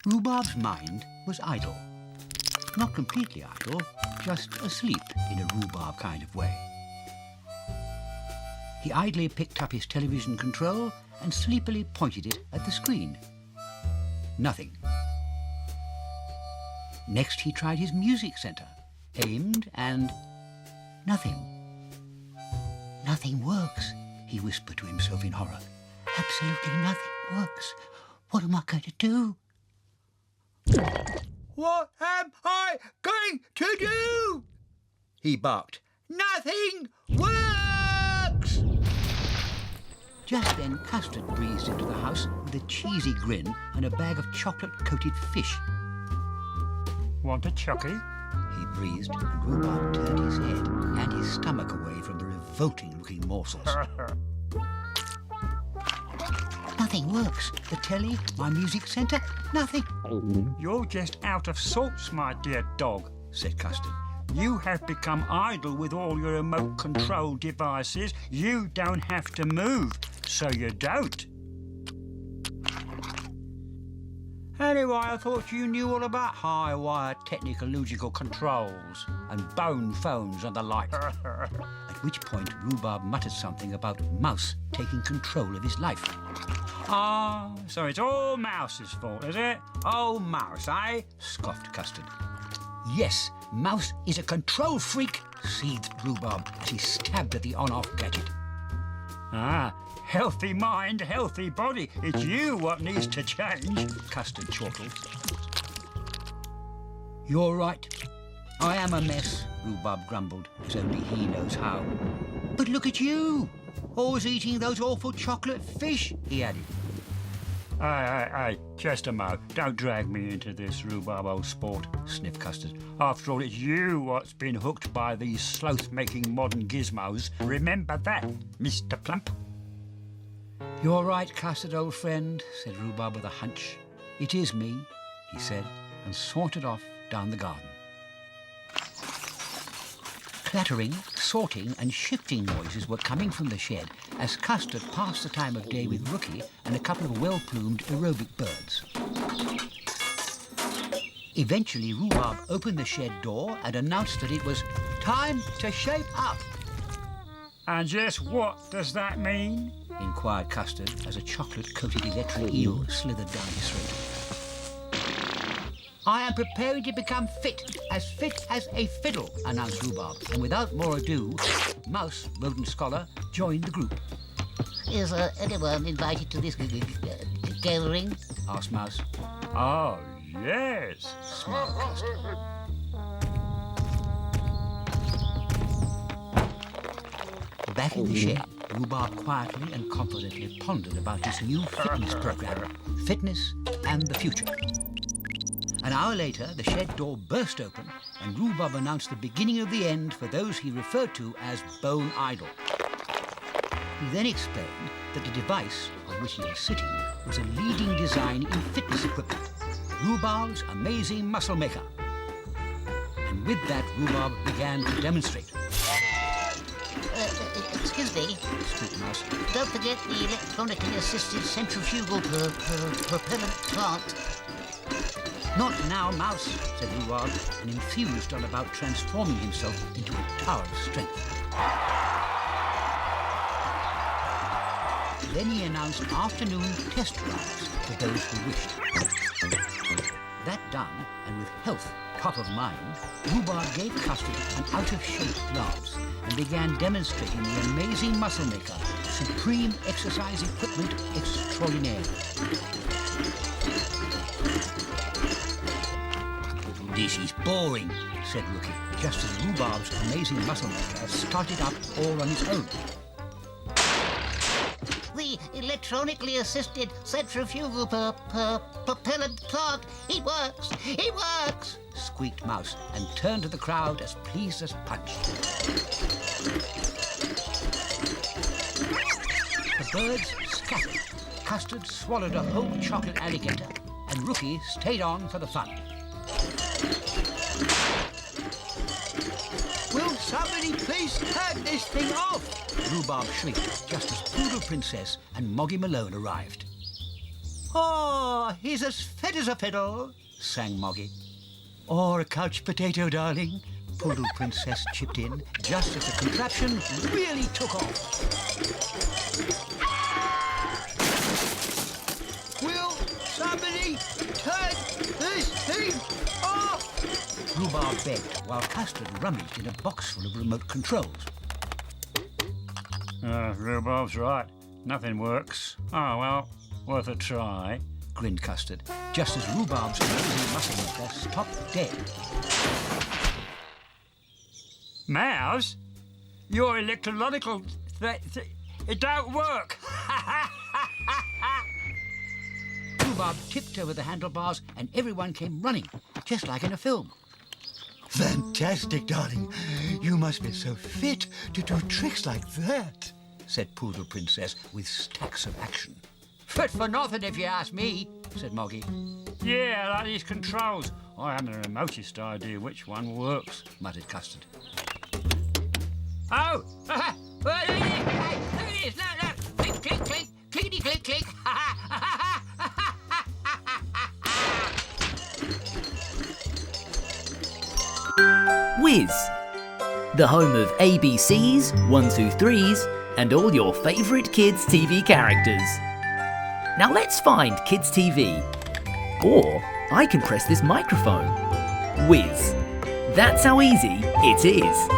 Rhubarb's mind was idle. Not completely idle, just asleep in a rhubarb kind of way. He idly picked up his television control and sleepily pointed it at the screen. Nothing. Next he tried his music centre, aimed and nothing. Nothing works, he whispered to himself in horror. Absolutely nothing works. What am I going to do? What am I going to do? He barked. Nothing works! Just then Custard breezed into the house with a cheesy grin and a bag of chocolate-coated fish. Want a chucky? He breezed, and Rhubarb turned his head and his stomach away from the revolting-looking morsels. Nothing works. The telly, my music centre, nothing. You're just out of sorts, my dear dog, said Custard. You have become idle with all your remote control devices. You don't have to move, so you don't. Anyway, I thought you knew all about high-wire technological controls and bone phones and the like. At which point Rhubarb muttered something about Mouse taking control of his life. Ah, so it's all Mouse's fault, is it? Oh, Mouse, eh? Scoffed Custard. Yes, Mouse is a control freak, seethed Rhubarb as he stabbed at the on-off gadget. Ah, healthy mind, healthy body. It's you what needs to change, Custard chortled. You're right. I am a mess, Rhubarb grumbled, as only he knows how. But look at you! Always eating those awful chocolate fish, he added. Hey, just a mo. Don't drag me into this, Rhubarb, old sport, sniffed Custard. After all, it's you what's been hooked by these sloth-making modern gizmos. Remember that, Mr. Plump. You're right, Custard, old friend, said Rhubarb with a hunch. It is me, he said, and sauntered off down the garden. Clattering, sorting and shifting noises were coming from the shed as Custard passed the time of day with Rookie and a couple of well-plumed aerobic birds. Eventually, Rhubarb opened the shed door and announced that it was time to shape up. And just what does that mean? Inquired Custard as a chocolate-coated electric eel slithered down his throat. I am preparing to become fit as a fiddle, announced Rhubarb. And without more ado, Mouse, rodent scholar, joined the group. Is anyone invited to this gathering? Asked Mouse. Oh, yes, Smiled Custard. Back in the shed, Rhubarb quietly and confidently pondered about his new fitness program, fitness and the future. An hour later, the shed door burst open and Rhubarb announced the beginning of the end for those he referred to as bone idle. He then explained that the device on which he was sitting was a leading design in fitness equipment, Rhubarb's amazing muscle maker. And with that, Rhubarb began to demonstrate. Excuse me, Squeaked Mouse. don't forget the electronically assisted centrifugal propellant plant. Not now, Mouse, said Rhubarb, and enthused on about transforming himself into a tower of strength. Then he announced afternoon test drives for those who wished. That done, and with health top of mind, Rhubarb gave Custard an out-of-shape glance and began demonstrating the amazing muscle maker, supreme exercise equipment extraordinaire. This is boring, said Rookie, just as Rhubarb's amazing muscle maker started up all on its own. The electronically assisted centrifugal propellant plant. It works! It works! Squeaked Mouse and turned to the crowd as pleased as Punch. The birds scattered. Custard swallowed a whole chocolate alligator and Rookie stayed on for the fun. Will somebody please turn this thing off? Rhubarb shrieked just as Poodle Princess and Moggy Malone arrived. Oh, he's as fit as a fiddle, sang Moggy. Or a couch potato, darling, Poodle Princess chipped in, just as the contraption really took off. Will somebody turn this thing off? Rhubarb begged, while Custard rummaged in a box full of remote controls. Rhubarb's right. Nothing works. Oh, well, worth a try, Grinned Custard, just as Rhubarb's amazing muscle maker stopped dead. Mouse? Your electrological it don't work. Rhubarb tipped over the handlebars and everyone came running, just like in a film. Fantastic, darling. You must be so fit to do tricks like that, said Poodle Princess with stacks of action. Fit for nothing if you ask me, said Moggy. Yeah, like these controls. I haven't the remotest idea which one works, muttered Custard. Oh! Look at this, look. Click, click, click. Clickety, click, click. Wizz, the home of ABCs, 1-2-3s, and all your favourite kids' TV characters. Now let's find Kids TV. Or I can press this microphone. Wizz. That's how easy it is.